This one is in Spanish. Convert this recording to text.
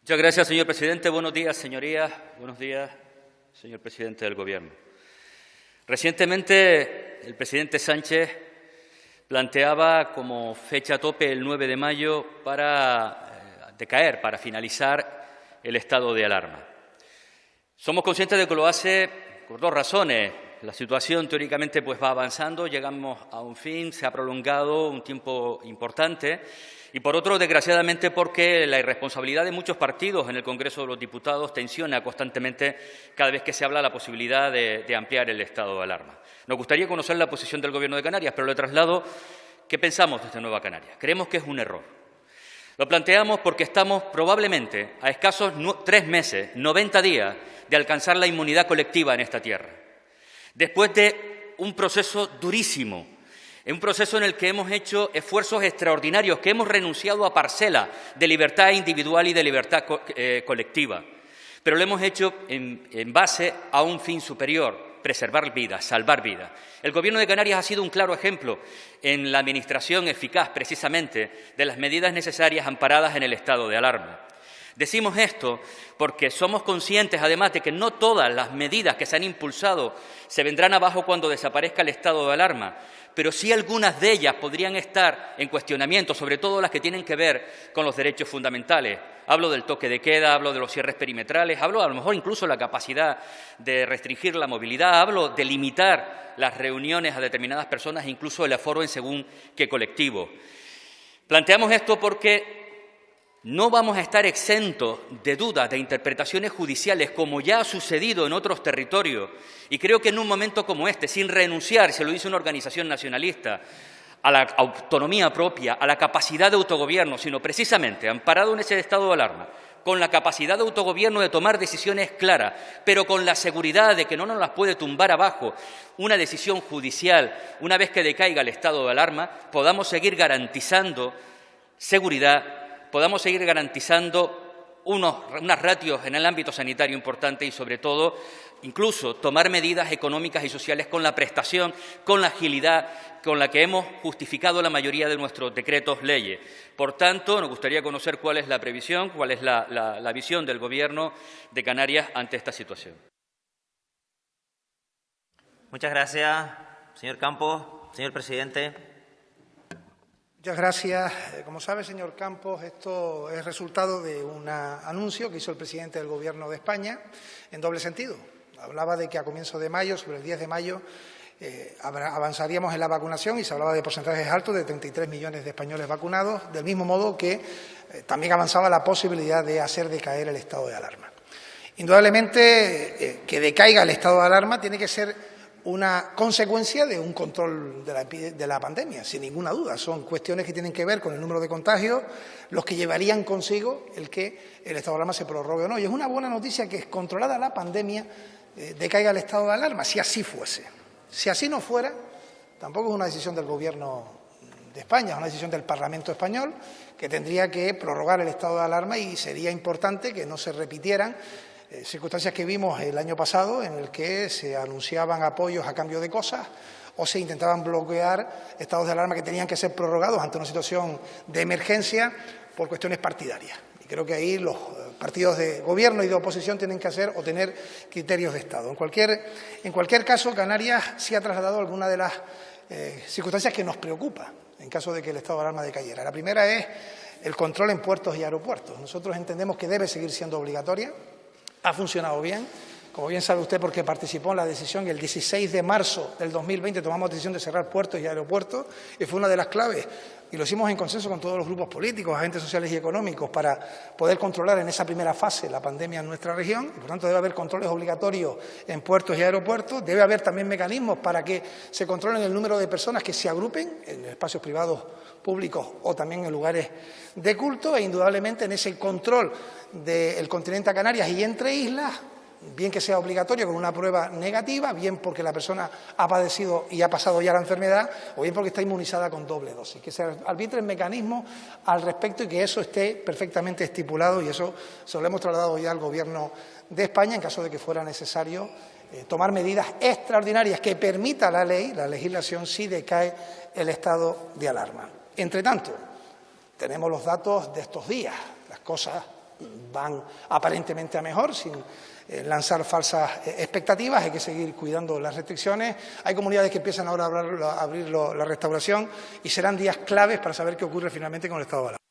Muchas gracias, señor presidente. Buenos días, señorías. Buenos días, señor presidente del Gobierno. Recientemente, el presidente Sánchez planteaba como fecha tope el 9 de mayo para decaer, para finalizar el estado de alarma. Somos conscientes de que lo hace por dos razones. La situación teóricamente va avanzando, llegamos a un fin, se ha prolongado un tiempo importante. Y por otro, desgraciadamente, porque la irresponsabilidad de muchos partidos en el Congreso de los Diputados tensiona constantemente cada vez que se habla de la posibilidad de ampliar el estado de alarma. Nos gustaría conocer la posición del Gobierno de Canarias, pero le traslado qué pensamos desde Nueva Canarias. Creemos que es un error. Lo planteamos porque estamos probablemente a escasos 3 meses, 90 días, de alcanzar la inmunidad colectiva en esta tierra. Después de un proceso durísimo, en un proceso en el que hemos hecho esfuerzos extraordinarios, que hemos renunciado a parcela de libertad individual y de libertad colectiva, pero lo hemos hecho en base a un fin superior, preservar vidas, salvar vidas. El Gobierno de Canarias ha sido un claro ejemplo en la administración eficaz, precisamente, de las medidas necesarias amparadas en el estado de alarma. Decimos esto porque somos conscientes, además, de que no todas las medidas que se han impulsado se vendrán abajo cuando desaparezca el estado de alarma, pero sí algunas de ellas podrían estar en cuestionamiento, sobre todo las que tienen que ver con los derechos fundamentales. Hablo del toque de queda, hablo de los cierres perimetrales, hablo a lo mejor incluso de la capacidad de restringir la movilidad, hablo de limitar las reuniones a determinadas personas, incluso el aforo en según qué colectivo. Planteamos esto porque no vamos a estar exentos de dudas, de interpretaciones judiciales, como ya ha sucedido en otros territorios. Y creo que en un momento como este, sin renunciar, se lo dice una organización nacionalista, a la autonomía propia, a la capacidad de autogobierno, sino precisamente amparado en ese estado de alarma, con la capacidad de autogobierno de tomar decisiones claras, pero con la seguridad de que no nos las puede tumbar abajo una decisión judicial, una vez que decaiga el estado de alarma, podamos seguir garantizando seguridad, podamos seguir garantizando unas ratios en el ámbito sanitario importante y, sobre todo, incluso tomar medidas económicas y sociales con la prestación, con la agilidad con la que hemos justificado la mayoría de nuestros decretos leyes. Por tanto, nos gustaría conocer cuál es la previsión, cuál es la visión del Gobierno de Canarias ante esta situación. Muchas gracias, señor Campos. Señor presidente. Muchas gracias. Como sabe, señor Campos, esto es resultado de un anuncio que hizo el presidente del Gobierno de España en doble sentido. Hablaba de que a comienzos de mayo, sobre el 10 de mayo, avanzaríamos en la vacunación y se hablaba de porcentajes altos de 33 millones de españoles vacunados, del mismo modo que también avanzaba la posibilidad de hacer decaer el estado de alarma. Indudablemente, que decaiga el estado de alarma tiene que ser una consecuencia de un control de la pandemia, sin ninguna duda. Son cuestiones que tienen que ver con el número de contagios, los que llevarían consigo el que el estado de alarma se prorrogue o no. Y es una buena noticia que, controlada la pandemia, decaiga el estado de alarma, si así fuese. Si así no fuera, tampoco es una decisión del Gobierno de España, es una decisión del Parlamento español, que tendría que prorrogar el estado de alarma, y sería importante que no se repitieran circunstancias que vimos el año pasado, en el que se anunciaban apoyos a cambio de cosas o se intentaban bloquear estados de alarma que tenían que ser prorrogados ante una situación de emergencia por cuestiones partidarias. Y creo que ahí los partidos de gobierno y de oposición tienen que hacer o tener criterios de Estado. En cualquier caso, Canarias sí ha trasladado algunas de las circunstancias que nos preocupa en caso de que el estado de alarma decayera. La primera es el control en puertos y aeropuertos. Nosotros entendemos que debe seguir siendo obligatoria. Ha funcionado bien, como bien sabe usted, porque participó en la decisión y el 16 de marzo del 2020 tomamos decisión de cerrar puertos y aeropuertos, y fue una de las claves, y lo hicimos en consenso con todos los grupos políticos, agentes sociales y económicos, para poder controlar en esa primera fase la pandemia en nuestra región. Y por tanto debe haber controles obligatorios en puertos y aeropuertos, debe haber también mecanismos para que se controlen el número de personas que se agrupen en espacios privados públicos o también en lugares de culto, e indudablemente en ese control del continente a Canarias y entre islas, bien que sea obligatorio con una prueba negativa, bien porque la persona ha padecido y ha pasado ya la enfermedad, o bien porque está inmunizada con doble dosis. Que se arbitren mecanismos al respecto y que eso esté perfectamente estipulado, y eso se lo hemos trasladado ya al Gobierno de España en caso de que fuera necesario tomar medidas extraordinarias que permita la ley, la legislación, si decae el estado de alarma. Entre tanto, tenemos los datos de estos días. Las cosas van aparentemente a mejor, sin lanzar falsas expectativas. Hay que seguir cuidando las restricciones. Hay comunidades que empiezan ahora a abrir la restauración y serán días claves para saber qué ocurre finalmente con el estado de alarma.